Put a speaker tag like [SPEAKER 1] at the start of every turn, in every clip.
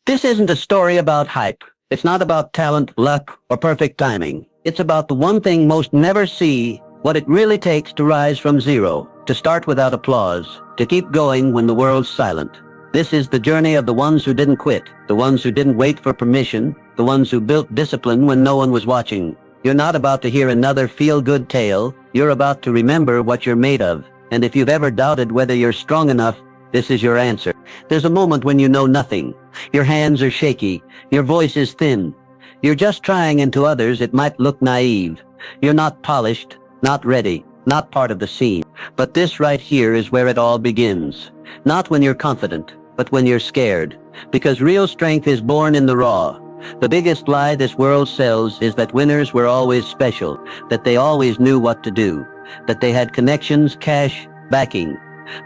[SPEAKER 1] This isn't a story about hype. It's not about talent, luck, or perfect timing. It's about the one thing most never see, what it really takes to rise from zero, to start without applause, to keep going when the world's silent. This is the journey of the ones who didn't quit, the ones who didn't wait for permission, the ones who built discipline when no one was watching. You're not about to hear another feel-good tale. You're about to remember what you're made of. And if you've ever doubted whether you're strong enough, this is your answer. There's a moment when you know nothing. Your hands are shaky. Your voice is thin. You're just trying, and to others it might look naive. You're not polished, not ready, not part of the scene. But this right here is where it all begins. Not when you're confident, but when you're scared. Because real strength is born in the raw. The biggest lie this world sells is that winners were always special, that they always knew what to do, that they had connections, cash, backing.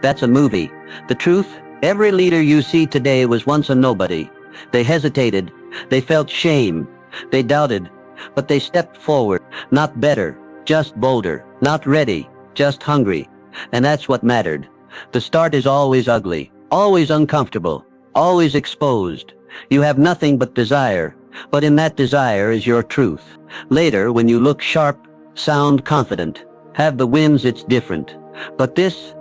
[SPEAKER 1] That's a movie. The truth, every leader you see today was once a nobody. They hesitated, they felt shame, they doubted, but they stepped forward, not better, just bolder, not ready, just hungry. And that's what mattered. The start is always ugly, always uncomfortable, always exposed. You have nothing but desire, but in that desire is your truth. Later, when you look sharp, sound confident, have the wins, it's different. But this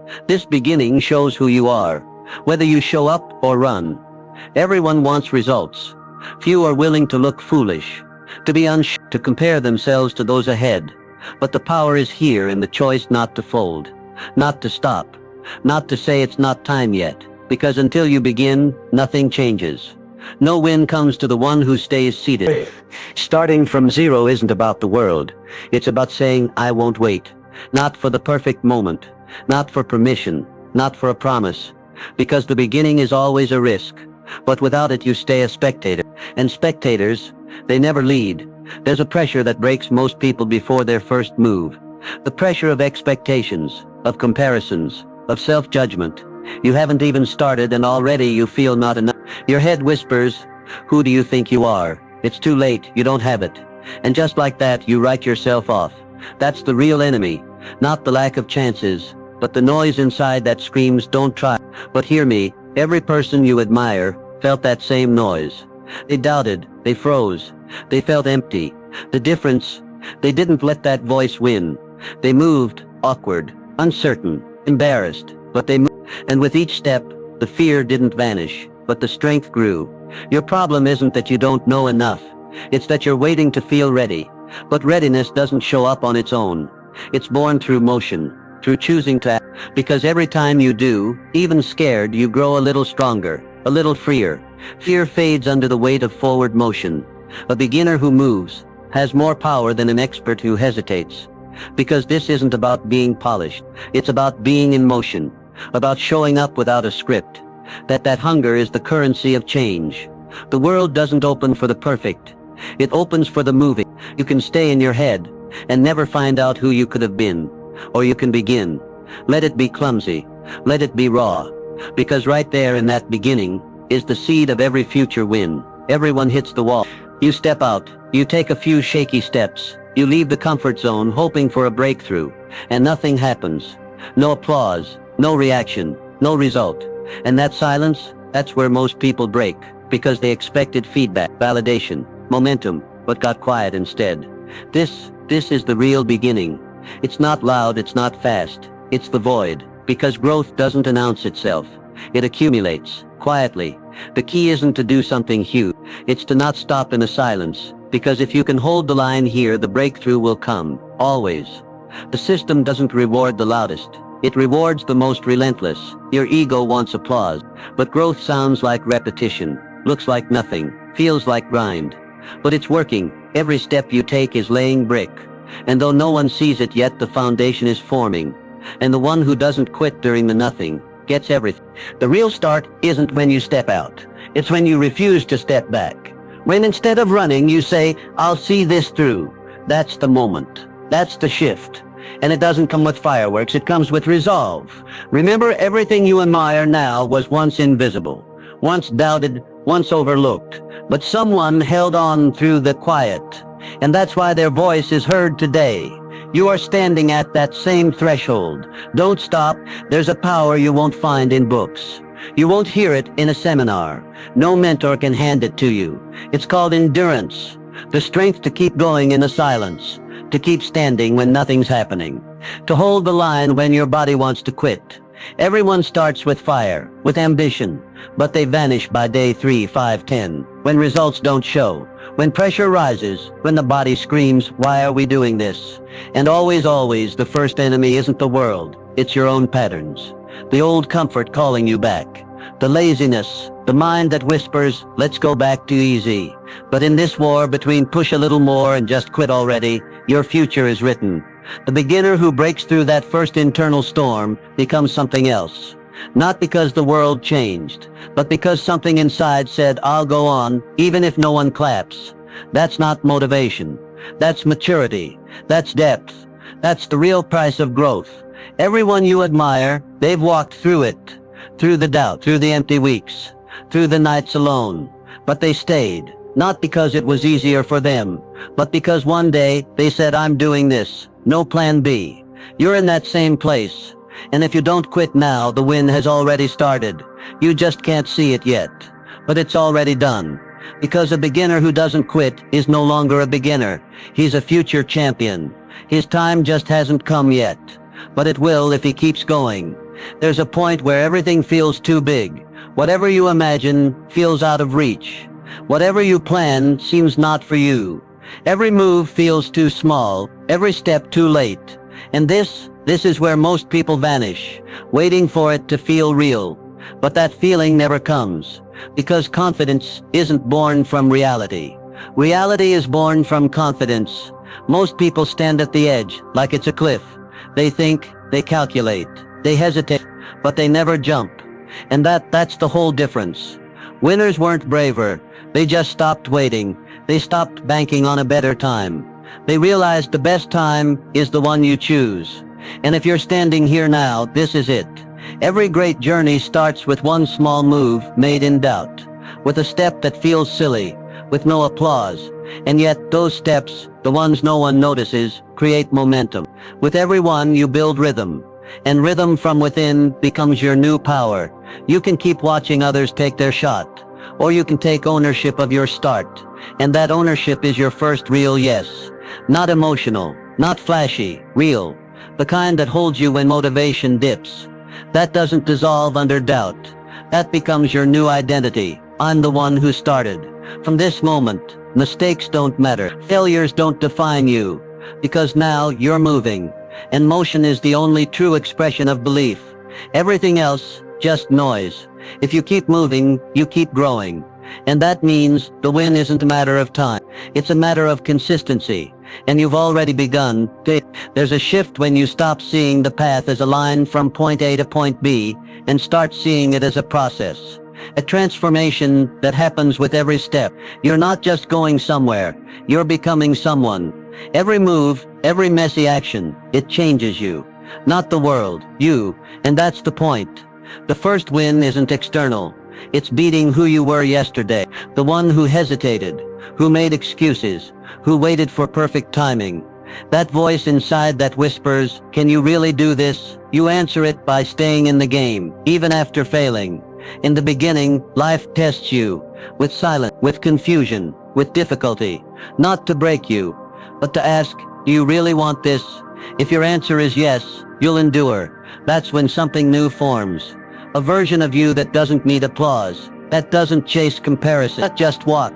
[SPEAKER 1] beginning shows who you are, whether you show up or run. Everyone wants results. Few are willing to look foolish, to be unsure, to compare themselves to those ahead. But the power is here in the choice not to fold, not to stop, not to say it's not time yet, because until you begin, nothing changes. No win comes to the one who stays seated. Starting from zero isn't about the world. It's about saying, I won't wait. Not for the perfect moment, not for permission, not for a promise. Because the beginning is always a risk. But without it you stay a spectator. And spectators, they never lead. There's a pressure that breaks most people before their first move. The pressure of expectations, of comparisons, of self-judgment. You haven't even started and already you feel not enough. Your head whispers, who do you think you are? It's too late, you don't have it. And just like that, you write yourself off. That's the real enemy, not the lack of chances, but the noise inside that screams, don't try. But hear me, every person you admire felt that same noise. They doubted, they froze, they felt empty. The difference, they didn't let that voice win. They moved, awkward, uncertain, embarrassed, but they moved. And with each step, the fear didn't vanish, but the strength grew. Your problem isn't that you don't know enough. It's that you're waiting to feel ready. But readiness doesn't show up on its own. It's born through motion, through choosing to act. Because every time you do, even scared, you grow a little stronger, a little freer. Fear fades under the weight of forward motion. A beginner who moves has more power than an expert who hesitates. Because this isn't about being polished. It's about being in motion. About showing up without a script. That hunger is the currency of change. The world doesn't open for the perfect. It opens for the moving. You can stay in your head and never find out who you could have been. Or you can begin. Let it be clumsy. Let it be raw. Because right there in that beginning is the seed of every future win. Everyone hits the wall. You step out. You take a few shaky steps. You leave the comfort zone hoping for a breakthrough. And nothing happens. No applause. No reaction, no result. And that silence, that's where most people break, because they expected feedback, validation, momentum, but got quiet instead. This is the real beginning. It's not loud, it's not fast, it's the void, because growth doesn't announce itself. It accumulates, quietly. The key isn't to do something huge, it's to not stop in a silence, because if you can hold the line here, the breakthrough will come, always. The system doesn't reward the loudest. It rewards the most relentless. Your ego wants applause, but growth sounds like repetition, looks like nothing, feels like grind. But it's working. Every step you take is laying brick. And though no one sees it yet, the foundation is forming. And the one who doesn't quit during the nothing gets everything. The real start isn't when you step out. It's when you refuse to step back. When instead of running, you say, I'll see this through. That's the moment. That's the shift. And it doesn't come with fireworks, it comes with resolve. Remember, everything you admire now was once invisible, once doubted, once overlooked. But someone held on through the quiet. And that's why their voice is heard today. You are standing at that same threshold. Don't stop. There's a power you won't find in books. You won't hear it in a seminar. No mentor can hand it to you. It's called endurance. The strength to keep going in the silence. To keep standing when nothing's happening. To hold the line when your body wants to quit. Everyone starts with fire, with ambition, but they vanish by day 3, 5, 10, when results don't show, when pressure rises, when the body screams, why are we doing this? And always, the first enemy isn't the world, it's your own patterns. The old comfort calling you back. The laziness, the mind that whispers, let's go back to easy. But in this war between push a little more and just quit already, your future is written. The beginner who breaks through that first internal storm becomes something else. Not because the world changed, but because something inside said, I'll go on, even if no one claps. That's not motivation. That's maturity. That's depth. That's the real price of growth. Everyone you admire, they've walked through it. Through the doubt, through the empty weeks, through the nights alone. But they stayed, not because it was easier for them, but because one day they said, I'm doing this. No plan B. You're in that same place. And if you don't quit now, the win has already started. You just can't see it yet. But it's already done. Because a beginner who doesn't quit is no longer a beginner. He's a future champion. His time just hasn't come yet. But it will if he keeps going. There's a point where everything feels too big. Whatever you imagine feels out of reach. Whatever you plan seems not for you. Every move feels too small, every step too late. And this is where most people vanish, waiting for it to feel real. But that feeling never comes, because confidence isn't born from reality. Reality is born from confidence. Most people stand at the edge, like it's a cliff. They think, they calculate, they hesitate, but they never jump. And that's the whole difference. Winners weren't braver, they just stopped waiting. They stopped banking on a better time. They realized the best time is the one you choose. And if you're standing here now, this is it. Every great journey starts with one small move made in doubt, with a step that feels silly, with no applause. And yet those steps, the ones no one notices, create momentum. With every one you build rhythm. And rhythm from within becomes your new power. You can keep watching others take their shot. Or you can take ownership of your start. And that ownership is your first real yes. Not emotional, not flashy, real. The kind that holds you when motivation dips. That doesn't dissolve under doubt. That becomes your new identity. I'm the one who started. From this moment, mistakes don't matter. Failures don't define you. Because now you're moving. And motion is the only true expression of belief. Everything else, just noise. If you keep moving, you keep growing. And that means the win isn't a matter of time. It's a matter of consistency. And you've already begun. There's a shift when you stop seeing the path as a line from point A to point B and start seeing it as a process. A transformation that happens with every step. You're not just going somewhere. You're becoming someone. Every move, every messy action, it changes you. Not the world, you. And that's the point. The first win isn't external. It's beating who you were yesterday. The one who hesitated, who made excuses, who waited for perfect timing. That voice inside that whispers, can you really do this? You answer it by staying in the game, even after failing. In the beginning, life tests you, with silence, with confusion, with difficulty. Not to break you, but to ask, do you really want this? If your answer is yes, you'll endure. That's when something new forms. A version of you that doesn't need applause, that doesn't chase comparison, not just walk.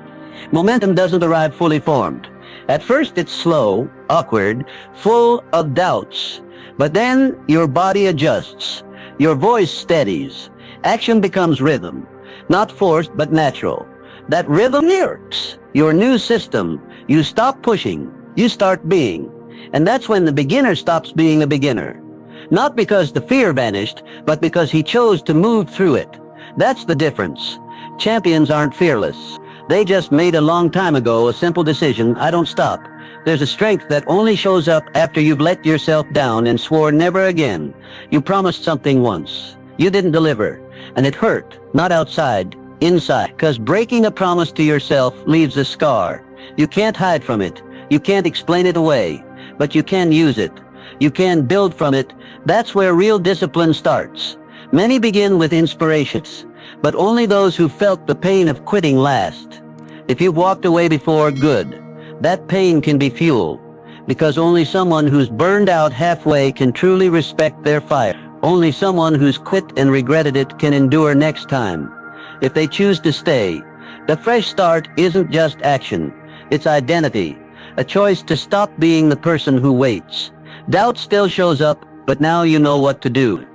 [SPEAKER 1] Momentum doesn't arrive fully formed. At first it's slow, awkward, full of doubts. But then your body adjusts. Your voice steadies. Action becomes rhythm. Not forced, but natural. That rhythm works. Your new system. You stop pushing. You start being. And that's when the beginner stops being a beginner. Not because the fear vanished, but because he chose to move through it. That's the difference. Champions aren't fearless. They just made a long time ago a simple decision, I don't stop. There's a strength that only shows up after you've let yourself down and swore never again. You promised something once. You didn't deliver. And it hurt, not outside, inside. 'Cause breaking a promise to yourself leaves a scar. You can't hide from it. You can't explain it away. But you can use it. You can build from it. That's where real discipline starts. Many begin with inspirations, but only those who felt the pain of quitting last. If you've walked away before, good. That pain can be fuel, because only someone who's burned out halfway can truly respect their fire. Only someone who's quit and regretted it can endure next time. If they choose to stay, the fresh start isn't just action, it's identity, a choice to stop being the person who waits. Doubt still shows up, but now you know what to do.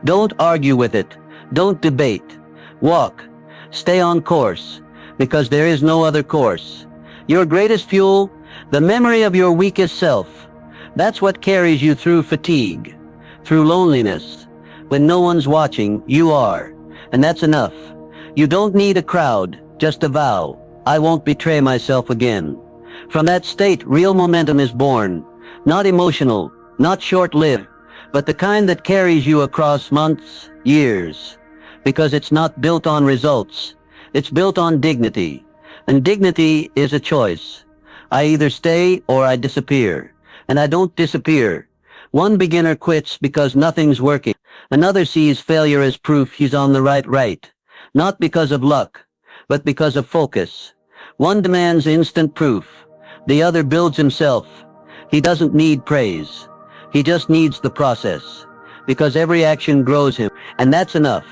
[SPEAKER 1] Don't argue with it. Don't debate. Walk. Stay on course, because there is no other course. Your greatest fuel, the memory of your weakest self. That's what carries you through fatigue, through loneliness. When no one's watching, you are. And that's enough. You don't need a crowd, just a vow. I won't betray myself again. From that state, real momentum is born. Not emotional, not short-lived, but the kind that carries you across months, years. Because it's not built on results. It's built on dignity. And dignity is a choice. I either stay or I disappear. And I don't disappear. One beginner quits because nothing's working. Another sees failure as proof he's on the right. Not because of luck, but because of focus. One demands instant proof. The other builds himself. He doesn't need praise. He just needs the process. Because every action grows him. And that's enough.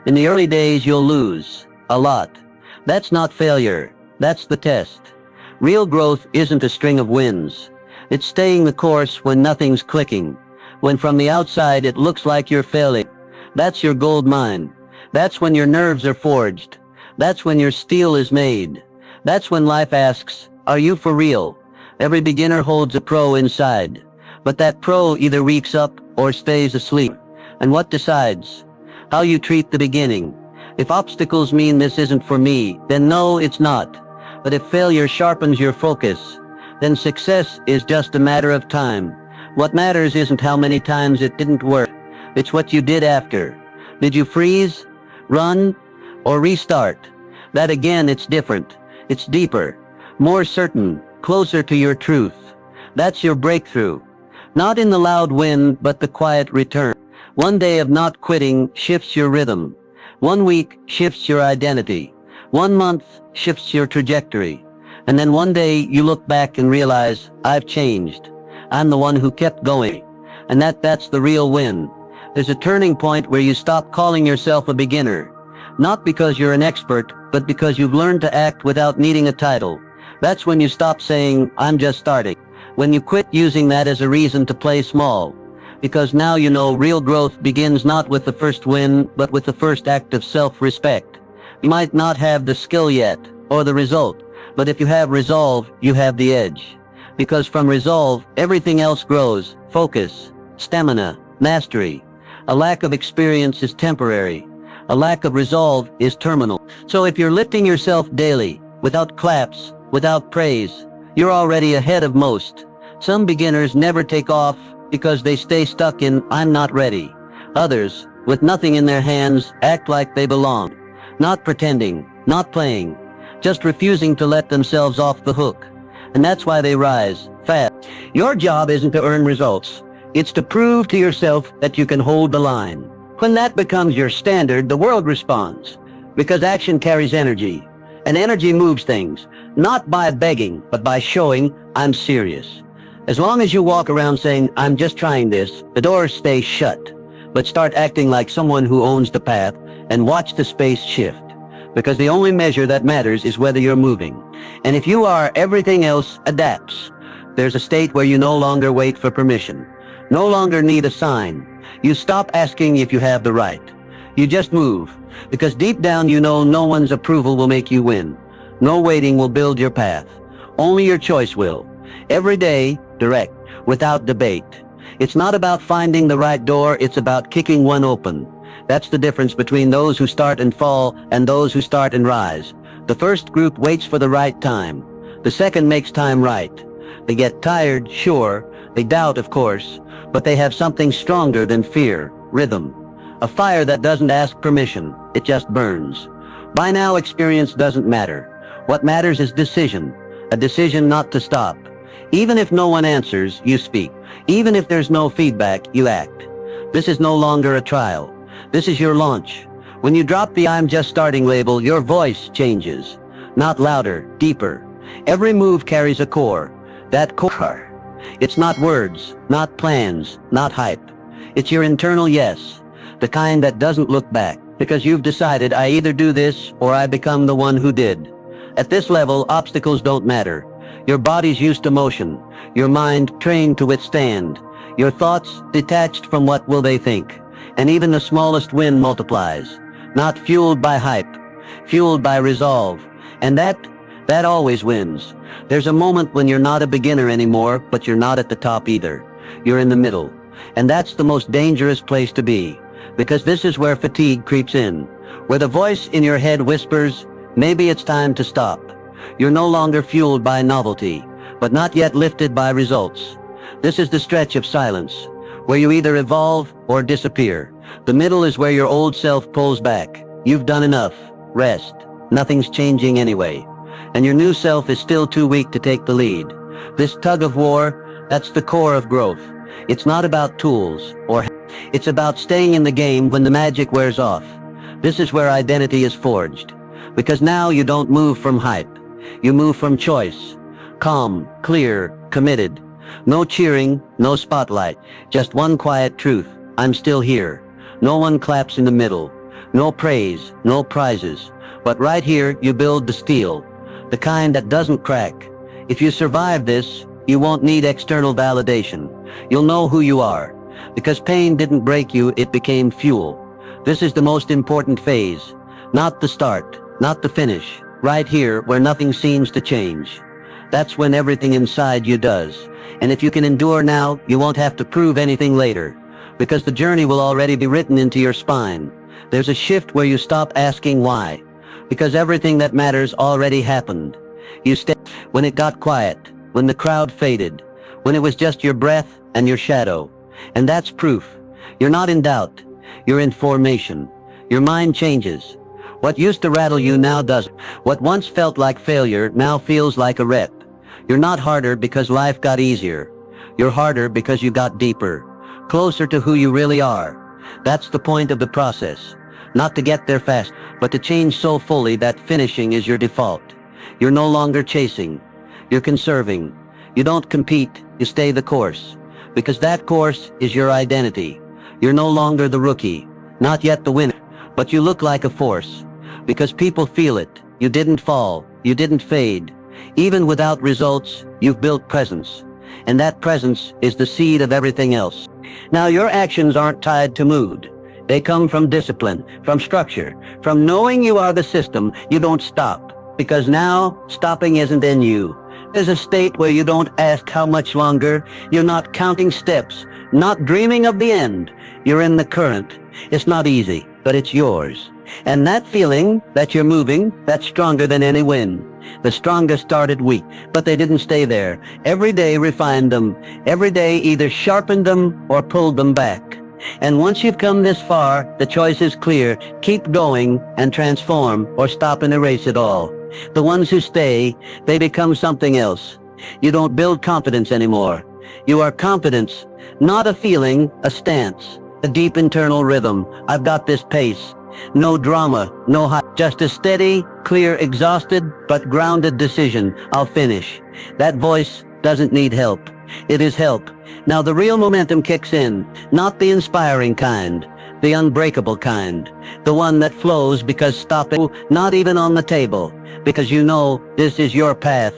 [SPEAKER 1] In the early days, you'll lose. A lot. That's not failure. That's the test. Real growth isn't a string of wins. It's staying the course when nothing's clicking. When from the outside it looks like you're failing. That's your gold mine. That's when your nerves are forged. That's when your steel is made. That's when life asks, are you for real? Every beginner holds a pro inside. But that pro either wakes up or stays asleep. And what decides? How you treat the beginning. If obstacles mean this isn't for me, then no, it's not. But if failure sharpens your focus, then success is just a matter of time. What matters isn't how many times it didn't work. It's what you did after. Did you freeze, run, or restart? That again, it's different. It's deeper, more certain, closer to your truth. That's your breakthrough. Not in the loud win, but the quiet return. One day of not quitting shifts your rhythm. 1 week shifts your identity. 1 month shifts your trajectory. And then one day you look back and realize, I've changed. I'm the one who kept going. And that's the real win. There's a turning point where you stop calling yourself a beginner. Not because you're an expert, but because you've learned to act without needing a title. That's when you stop saying, I'm just starting. When you quit using that as a reason to play small. Because now you know real growth begins not with the first win, but with the first act of self-respect. You might not have the skill yet, or the result, but if you have resolve, you have the edge. Because from resolve, everything else grows. Focus, stamina, mastery. A lack of experience is temporary. A lack of resolve is terminal. So if you're lifting yourself daily, without claps, without praise, you're already ahead of most. Some beginners never take off because they stay stuck in, I'm not ready. Others, with nothing in their hands, act like they belong. Not pretending, not playing, just refusing to let themselves off the hook. And that's why they rise, fast. Your job isn't to earn results. It's to prove to yourself that you can hold the line. When that becomes your standard, the world responds. Because action carries energy. And energy moves things. Not by begging, but by showing, I'm serious. As long as you walk around saying, I'm just trying this, the doors stay shut. But start acting like someone who owns the path and watch the space shift. Because the only measure that matters is whether you're moving. And if you are, everything else adapts. There's a state where you no longer wait for permission. No longer need a sign. You stop asking if you have the right. You just move. Because deep down you know no one's approval will make you win. No waiting will build your path. Only your choice will. Every day, direct, without debate. It's not about finding the right door, it's about kicking one open. That's the difference between those who start and fall and those who start and rise. The first group waits for the right time. The second makes time right. They get tired, sure. They doubt, of course. But they have something stronger than fear, rhythm. A fire that doesn't ask permission. It just burns. By now, experience doesn't matter. What matters is decision. A decision not to stop. Even if no one answers, you speak. Even if there's no feedback, you act. This is no longer a trial. This is your launch. When you drop the "I'm just starting" label, your voice changes. Not louder, deeper. Every move carries a core. That core. It's not words, not plans, not hype. It's your internal yes. The kind that doesn't look back. Because you've decided, I either do this or I become the one who did. At this level, obstacles don't matter. Your body's used to motion. Your mind trained to withstand. Your thoughts detached from what will they think. And even the smallest win multiplies. Not fueled by hype. Fueled by resolve. And that always wins. There's a moment when you're not a beginner anymore, but you're not at the top either. You're in the middle. And that's the most dangerous place to be. Because this is where fatigue creeps in. Where the voice in your head whispers, maybe it's time to stop. You're no longer fueled by novelty, but not yet lifted by results. This is the stretch of silence, where you either evolve or disappear. The middle is where your old self pulls back. You've done enough. Rest. Nothing's changing anyway. And your new self is still too weak to take the lead. This tug of war, that's the core of growth. It's not about tools or it's about staying in the game when the magic wears off. This is where identity is forged. Because now you don't move from hype. You move from choice. Calm, clear, committed. No cheering, no spotlight. Just one quiet truth. I'm still here. No one claps in the middle. No praise, no prizes. But right here, you build the steel. The kind that doesn't crack. If you survive this, you won't need external validation. You'll know who you are. Because pain didn't break you, it became fuel. This is the most important phase. Not the start, not the finish. Right here, where nothing seems to change. That's when everything inside you does. And if you can endure now, you won't have to prove anything later. Because the journey will already be written into your spine. There's a shift where you stop asking why. Because everything that matters already happened. You stay when it got quiet, when the crowd faded, when it was just your breath and your shadow. And that's proof. You're not in doubt. You're in formation. Your mind changes. What used to rattle you now doesn't. What once felt like failure now feels like a rep. You're not harder because life got easier. You're harder because you got deeper. Closer to who you really are. That's the point of the process. Not to get there fast, but to change so fully that finishing is your default. You're no longer chasing. You're conserving. You don't compete. You stay the course. Because that course is your identity. You're no longer the rookie, not yet the winner, but you look like a force. Because people feel it. You didn't fall. You didn't fade. Even without results, you've built presence. And that presence is the seed of everything else. Now your actions aren't tied to mood. They come from discipline, from structure, from knowing you are the system. You don't stop. Because now, stopping isn't in you. There's a state where you don't ask how much longer. You're not counting steps, not dreaming of the end. You're in the current. It's not easy, but it's yours. And that feeling that you're moving, that's stronger than any wind. The strongest started weak, but they didn't stay there. Every day refined them. Every day either sharpened them or pulled them back. And once you've come this far, the choice is clear. Keep going and transform or stop and erase it all. The ones who stay, they become something else. You don't build confidence anymore. You are confidence, not a feeling, a stance, a deep internal rhythm. I've got this pace. No drama, no hype, just a steady, clear, exhausted, but grounded decision. I'll finish. That voice doesn't need help. It is help. Now the real momentum kicks in, not the inspiring kind, the unbreakable kind, the one that flows because stopping, not even on the table, because you know this is your path.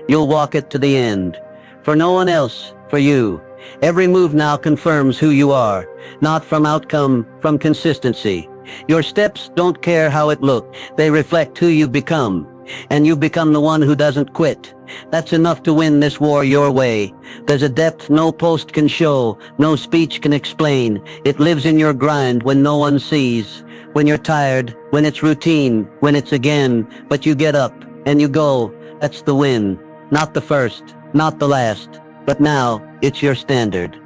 [SPEAKER 1] You'll walk it to the end. For no one else, for you. Every move now confirms who you are, not from outcome, from consistency. Your steps don't care how it looks. They reflect who you've become. And you've become the one who doesn't quit. That's enough to win this war your way. There's a depth no post can show, no speech can explain. It lives in your grind when no one sees. When you're tired, when it's routine, when it's again. But you get up and you go. That's the win. Not the first, not the last. But now, it's your standard.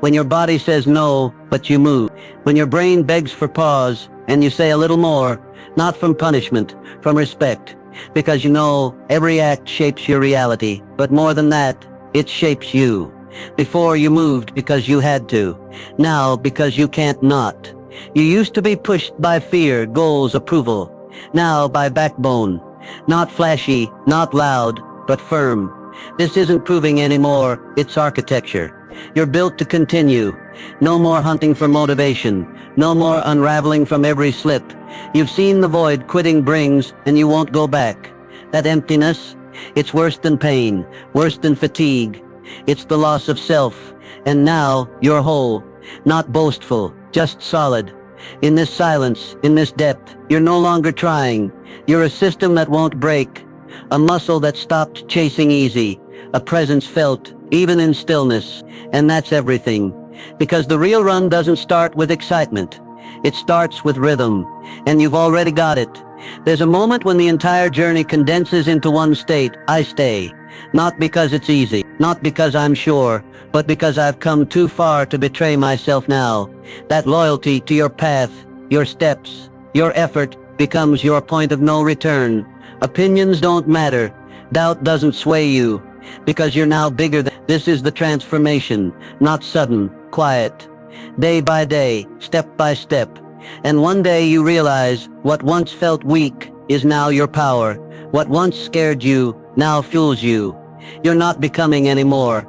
[SPEAKER 1] When your body says no, but you move. When your brain begs for pause, and you say a little more, not from punishment, from respect. Because you know, every act shapes your reality, but more than that, it shapes you. Before you moved because you had to. Now because you can't not. You used to be pushed by fear, goals, approval. Now by backbone. Not flashy, not loud, but firm. This isn't proving anymore, it's architecture. You're built to continue. No more hunting for motivation. No more unraveling from every slip. You've seen the void quitting brings, and you won't go back. That emptiness, it's worse than pain, worse than fatigue. It's the loss of self. And now, you're whole. Not boastful, just solid. In this silence, in this depth, you're no longer trying. You're a system that won't break. A muscle that stopped chasing easy. A presence felt, even in stillness. And that's everything. Because the real run doesn't start with excitement. It starts with rhythm. And you've already got it. There's a moment when the entire journey condenses into one state. I stay. Not because it's easy. Not because I'm sure. But because I've come too far to betray myself now. That loyalty to your path, your steps, your effort becomes your point of no return. Opinions don't matter. Doubt doesn't sway you. Because you're now bigger than... This is the transformation. Not sudden, quiet. Day by day, step by step. And one day you realize what once felt weak is now your power. What once scared you now fuels you. You're not becoming anymore.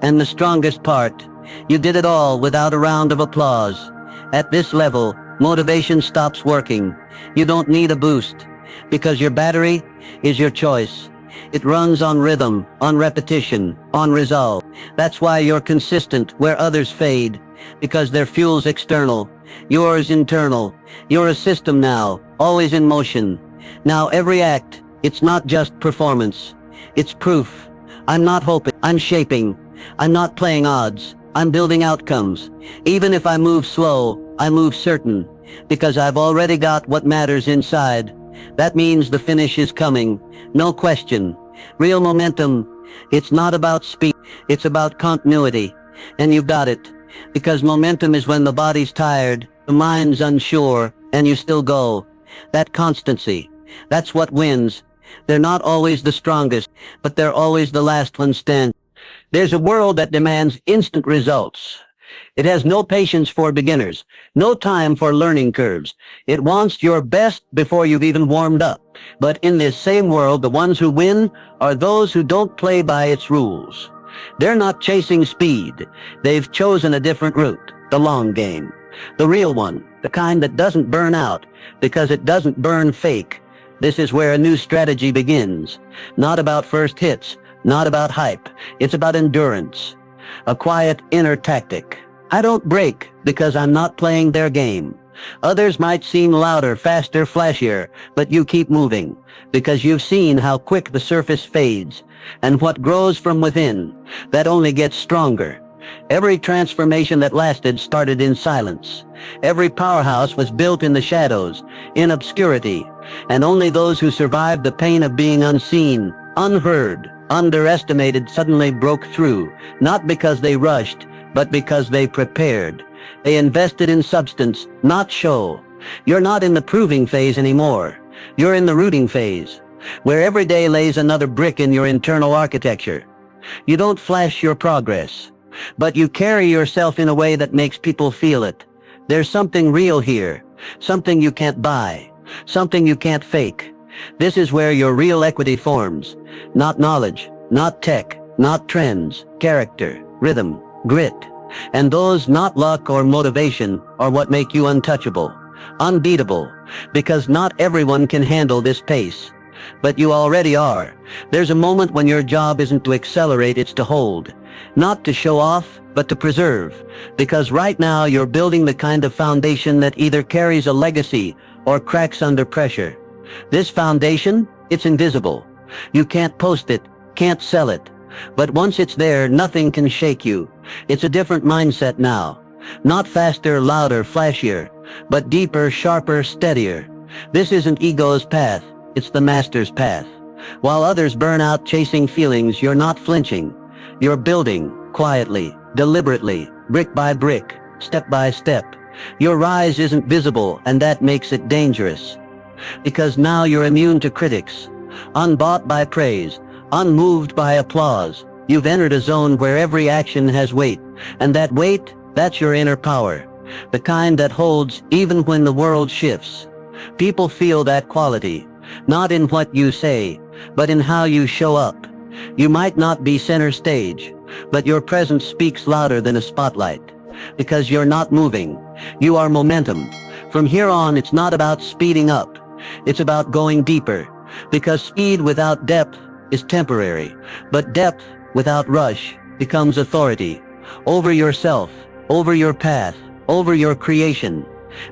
[SPEAKER 1] And the strongest part, you did it all without a round of applause. At this level, motivation stops working. You don't need a boost, because your battery is your choice. It runs on rhythm, on repetition, on resolve. That's why you're consistent where others fade, because their fuel's external, yours internal. You're a system now, always in motion. Now every act, it's not just performance. It's proof. I'm not hoping, I'm shaping. I'm not playing odds. I'm building outcomes. Even if I move slow, I move certain, because I've already got what matters inside. That means the finish is coming. No question. Real momentum, it's not about speed, it's about continuity. And you've got it. Because momentum is when the body's tired, the mind's unsure, and you still go. That constancy, that's what wins. They're not always the strongest, but they're always the last one standing. There's a world that demands instant results. It has no patience for beginners, no time for learning curves. It wants your best before you've even warmed up. But in this same world, the ones who win are those who don't play by its rules. They're not chasing speed. They've chosen a different route, the long game. The real one, the kind that doesn't burn out, because it doesn't burn fake. This is where a new strategy begins. Not about first hits, not about hype. It's about endurance. A quiet inner tactic. I don't break because I'm not playing their game. Others might seem louder, faster, flashier, but you keep moving because you've seen how quick the surface fades and what grows from within. That only gets stronger. Every transformation that lasted started in silence. Every powerhouse was built in the shadows, in obscurity, and only those who survived the pain of being unseen, unheard, underestimated suddenly broke through, not because they rushed, but because they prepared. They invested in substance, not show. You're not in the proving phase anymore. You're in the rooting phase, where every day lays another brick in your internal architecture. You don't flash your progress, but you carry yourself in a way that makes people feel it. There's something real here, something you can't buy, something you can't fake. This is where your real equity forms. Not knowledge, not tech, not trends, character, rhythm, grit. And those, not luck or motivation, are what make you untouchable, unbeatable, because not everyone can handle this pace. But you already are. There's a moment when your job isn't to accelerate, it's to hold. Not to show off, but to preserve. Because right now you're building the kind of foundation that either carries a legacy or cracks under pressure. This foundation, it's invisible. You can't post it, can't sell it. But once it's there, nothing can shake you. It's a different mindset now. Not faster, louder, flashier, but deeper, sharper, steadier. This isn't ego's path, it's the master's path. While others burn out chasing feelings, you're not flinching. You're building, quietly, deliberately, brick by brick, step by step. Your rise isn't visible, and that makes it dangerous. Because now you're immune to critics, unbought by praise, unmoved by applause. You've entered a zone where every action has weight, and that weight, that's your inner power. the kind that holds even when the world shifts. People feel that quality, not in what you say, but in how you show up. You might not be center stage, but your presence speaks louder than a spotlight. Because you're not moving, you are momentum. From here on, it's not about speeding up. It's about going deeper. Because speed without depth is temporary, but depth without rush becomes authority. Over yourself, over your path, over your creation.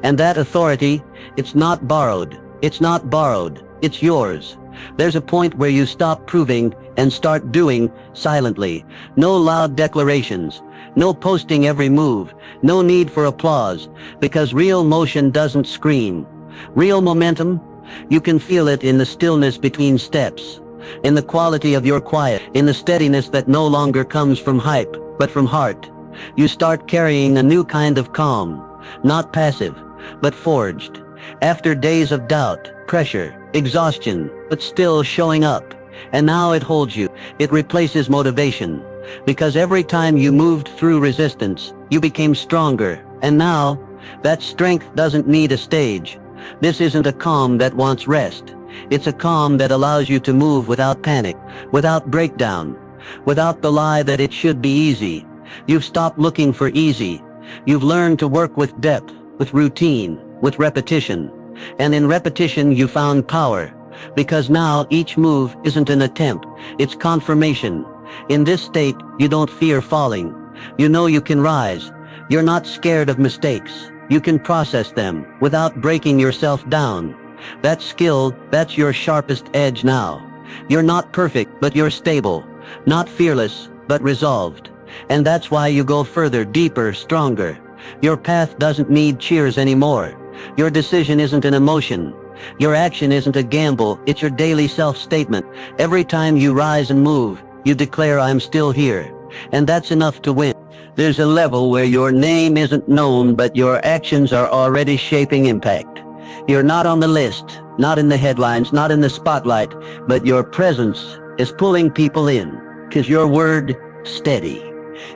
[SPEAKER 1] And that authority, it's not borrowed. It's not borrowed. It's yours. There's a point where you stop proving and start doing silently. No loud declarations. No posting every move. No need for applause. Because real motion doesn't scream. Real momentum, you can feel it in the stillness between steps. In the quality of your quiet. In the steadiness that no longer comes from hype, but from heart. You start carrying a new kind of calm. Not passive, but forged. After days of doubt, pressure, exhaustion, but still showing up. And now it holds you. It replaces motivation. Because every time you moved through resistance, you became stronger. And now, that strength doesn't need a stage. This isn't a calm that wants rest. It's a calm that allows you to move without panic, without breakdown, without the lie that it should be easy. You've stopped looking for easy. You've learned to work with depth, with routine, with repetition. And in repetition you found power. Because now each move isn't an attempt, it's confirmation. In this state, you don't fear falling. You know you can rise. You're not scared of mistakes. You can process them without breaking yourself down. That skill, that's your sharpest edge now. You're not perfect, but you're stable. Not fearless, but resolved. And that's why you go further, deeper, stronger. Your path doesn't need cheers anymore. Your decision isn't an emotion. Your action isn't a gamble, it's your daily self-statement. Every time you rise and move, you declare, I'm still here. And that's enough to win. There's a level where your name isn't known, but your actions are already shaping impact. You're not on the list, not in the headlines, not in the spotlight, but your presence is pulling people in. 'Cause your word, steady.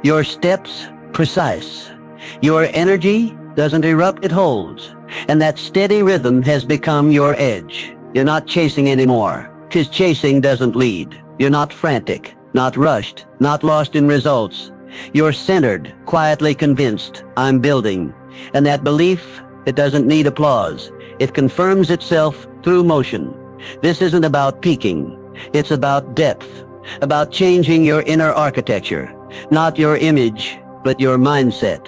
[SPEAKER 1] Your steps, precise. Your energy doesn't erupt, it holds. And that steady rhythm has become your edge. You're not chasing anymore, 'cause chasing doesn't lead. You're not frantic, not rushed, not lost in results. You're centered, quietly convinced, I'm building. And that belief, it doesn't need applause. It confirms itself through motion. This isn't about peaking. It's about depth, about changing your inner architecture. Not your image, but your mindset.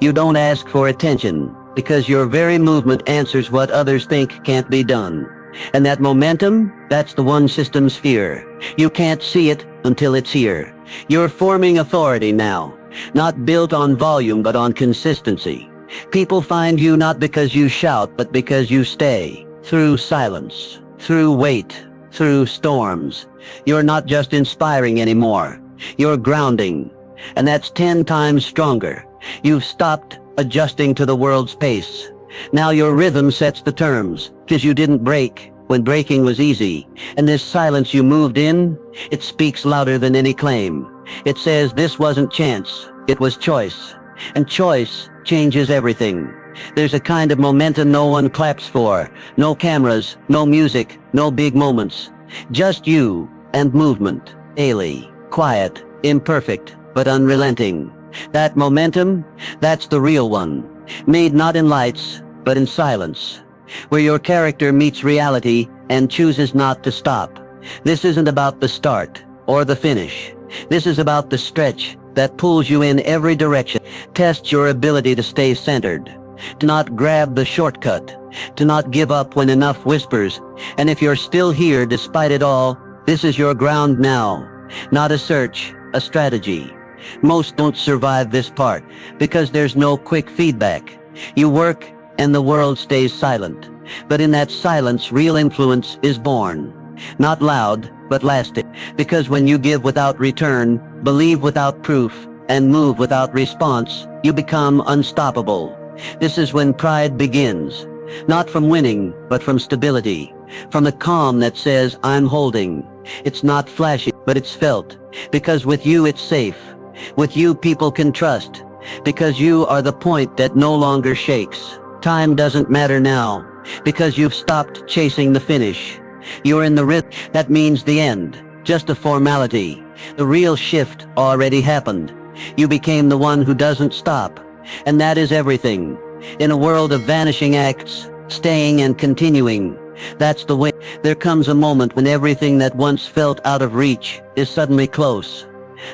[SPEAKER 1] You don't ask for attention, because your very movement answers what others think can't be done. And that momentum, that's the one system's fear. You can't see it until it's here. You're forming authority now, not built on volume but on consistency. People find you not because you shout, but because you stay. Through silence, through weight, through storms. You're not just inspiring anymore. You're grounding. And that's 10 times stronger. You've stopped adjusting to the world's pace. Now your rhythm sets the terms, 'cause you didn't break when breaking was easy. And this silence you moved in, it speaks louder than any claim. It says this wasn't chance, it was choice. And choice changes everything. There's a kind of momentum no one claps for. No cameras, no music, no big moments. Just you and movement. Daily, quiet, imperfect, but unrelenting. That momentum, that's the real one. Made not in lights, but in silence. Where your character meets reality and chooses not to stop. This isn't about the start or the finish. This is about the stretch that pulls you in every direction. Tests your ability to stay centered. To not grab the shortcut. To not give up when enough whispers. And if you're still here despite it all, this is your ground now. Not a search, a strategy. Most don't survive this part because there's no quick feedback. You work and the world stays silent. But in that silence, real influence is born. Not loud, but lasting. Because when you give without return, believe without proof, and move without response, you become unstoppable. This is when pride begins. Not from winning, but from stability. From the calm that says, I'm holding. It's not flashy, but it's felt. Because with you it's safe. With you people can trust. because you are the point that no longer shakes. Time doesn't matter now, because you've stopped chasing the finish. You're in the rhythm. That means the end. Just a formality. The real shift already happened. You became the one who doesn't stop. And that is everything. In a world of vanishing acts, staying and continuing, that's the way. There comes a moment when everything that once felt out of reach is suddenly close.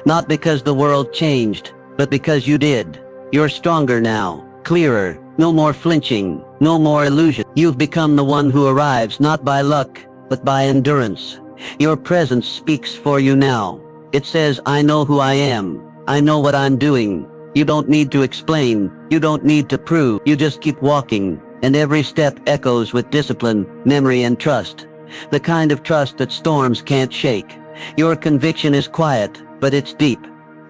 [SPEAKER 1] Not because the world changed, but because you did. You're stronger now, clearer, no more flinching, no more illusion. You've become the one who arrives not by luck, but by endurance. Your presence speaks for you now. It says, I know who I am. I know what I'm doing. You don't need to explain. You don't need to prove. You just keep walking, and every step echoes with discipline, memory, and trust. The kind of trust that storms can't shake. Your conviction is quiet, but it's deep.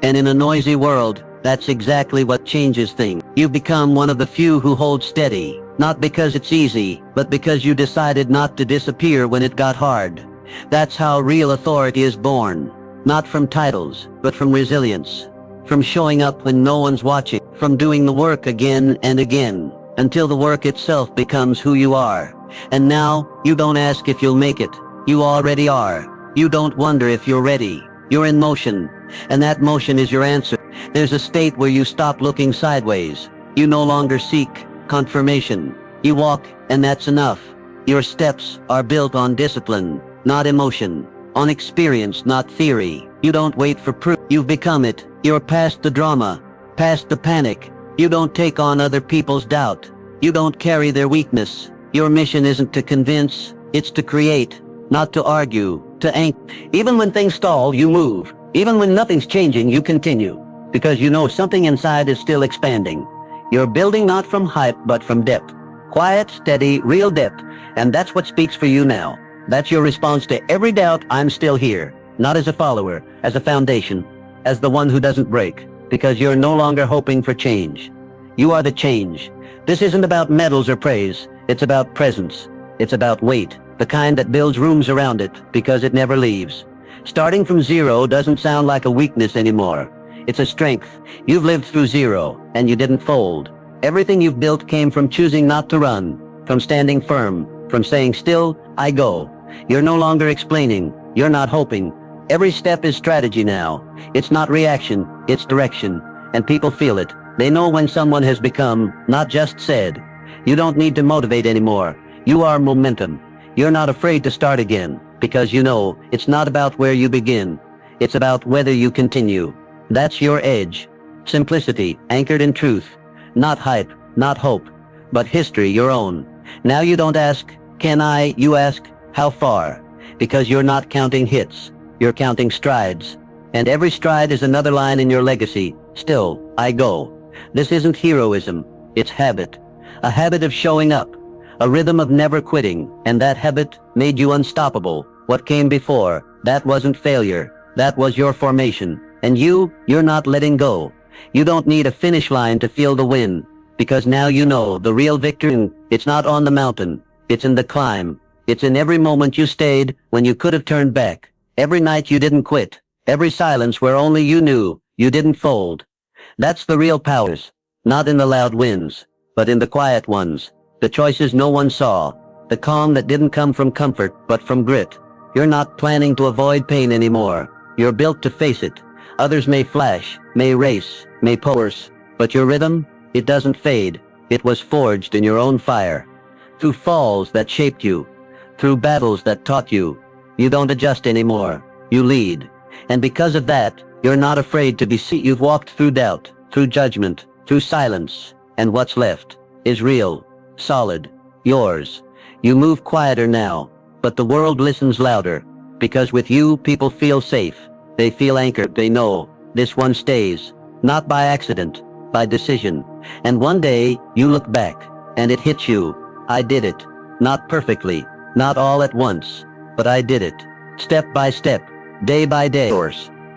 [SPEAKER 1] And in a noisy world, that's exactly what changes things. You've become one of the few who hold steady, not because it's easy, but because you decided not to disappear when it got hard. That's how real authority is born. Not from titles, but from resilience. From showing up when no one's watching. From doing the work again and again, until the work itself becomes who you are. And now, you don't ask if you'll make it. You already are. You don't wonder if you're ready. You're in motion. And that motion is your answer. There's a state where you stop looking sideways. You no longer seek confirmation. You walk, and that's enough. Your steps are built on discipline, not emotion. On experience, not theory. You don't wait for proof. You've become it. You're past the drama, past the panic. You don't take on other people's doubt. You don't carry their weakness. Your mission isn't to convince, it's to create, not to argue, to anchor. Even when things stall, you move. Even when nothing's changing, you continue. Because you know something inside is still expanding. You're building not from hype, but from depth. Quiet, steady, real depth. And that's what speaks for you now. That's your response to every doubt. I'm still here. Not as a follower, as a foundation, as the one who doesn't break. Because you're no longer hoping for change. You are the change. This isn't about medals or praise. It's about presence. It's about weight. The kind that builds rooms around it because it never leaves. Starting from zero doesn't sound like a weakness anymore. It's a strength. You've lived through zero, and you didn't fold. Everything you've built came from choosing not to run, from standing firm, from saying still, I go. You're no longer explaining. You're not hoping. Every step is strategy now. It's not reaction, it's direction. And people feel it. They know when someone has become, not just said. You don't need to motivate anymore. You are momentum. You're not afraid to start again, because you know it's not about where you begin. It's about whether you continue. That's your edge. Simplicity, anchored in truth. Not hype, not hope, but history your own. Now you don't ask, can I? You ask, how far? Because you're not counting hits. You're counting strides. And every stride is another line in your legacy. Still, I go. This isn't heroism. It's habit. A habit of showing up. A rhythm of never quitting. And that habit made you unstoppable. What came before, that wasn't failure. That was your formation. And you're not letting go. You don't need a finish line to feel the win. Because now you know the real victory. It's not on the mountain. It's in the climb. It's in every moment you stayed when you could have turned back. Every night you didn't quit. Every silence where only you knew you didn't fold. That's the real powers. Not in the loud wins, but in the quiet ones. The choices no one saw. The calm that didn't come from comfort, but from grit. You're not planning to avoid pain anymore. You're built to face it. Others may flash, may race, may pose, but your rhythm, it doesn't fade. It was forged in your own fire. Through falls that shaped you. Through battles that taught you. You don't adjust anymore. You lead. And because of that, you're not afraid to be seen. You've walked through doubt, through judgment, through silence. And what's left is real, solid, yours. You move quieter now, but the world listens louder. Because with you, people feel safe. They feel anchored. They know this one stays. Not by accident, by decision. And one day, you look back, and it hits you. I did it. Not perfectly, not all at once. But I did it, step by step, day by day.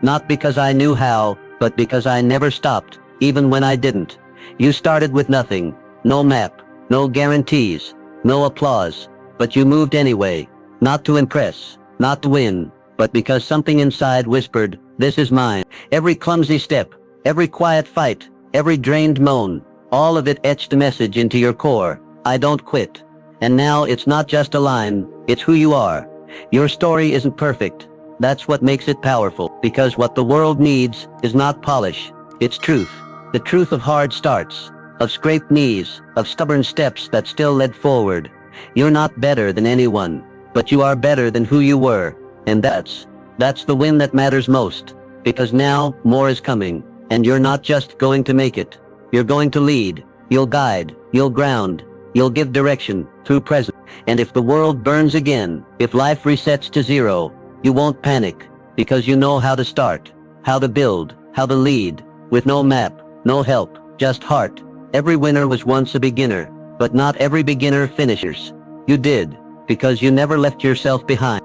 [SPEAKER 1] Not because I knew how, but because I never stopped, even when I didn't. You started with nothing, no map, no guarantees, no applause, but you moved anyway, not to impress, not to win, but because something inside whispered, this is mine. Every clumsy step, every quiet fight, every drained moan, all of it etched a message into your core. I don't quit. And now it's not just a line, it's who you are. Your story isn't perfect. That's what makes it powerful, because what the world needs is not polish, it's truth. The truth of hard starts, of scraped knees, of stubborn steps that still led forward. You're not better than anyone, but you are better than who you were. And that's the win that matters most. Because now, more is coming. And you're not just going to make it. You're going to lead. You'll guide. You'll ground. You'll give direction through present. And if the world burns again, if life resets to zero, you won't panic. Because you know how to start, how to build, how to lead. With no map, no help, just heart. Every winner was once a beginner, but not every beginner finishes. You did, because you never left yourself behind.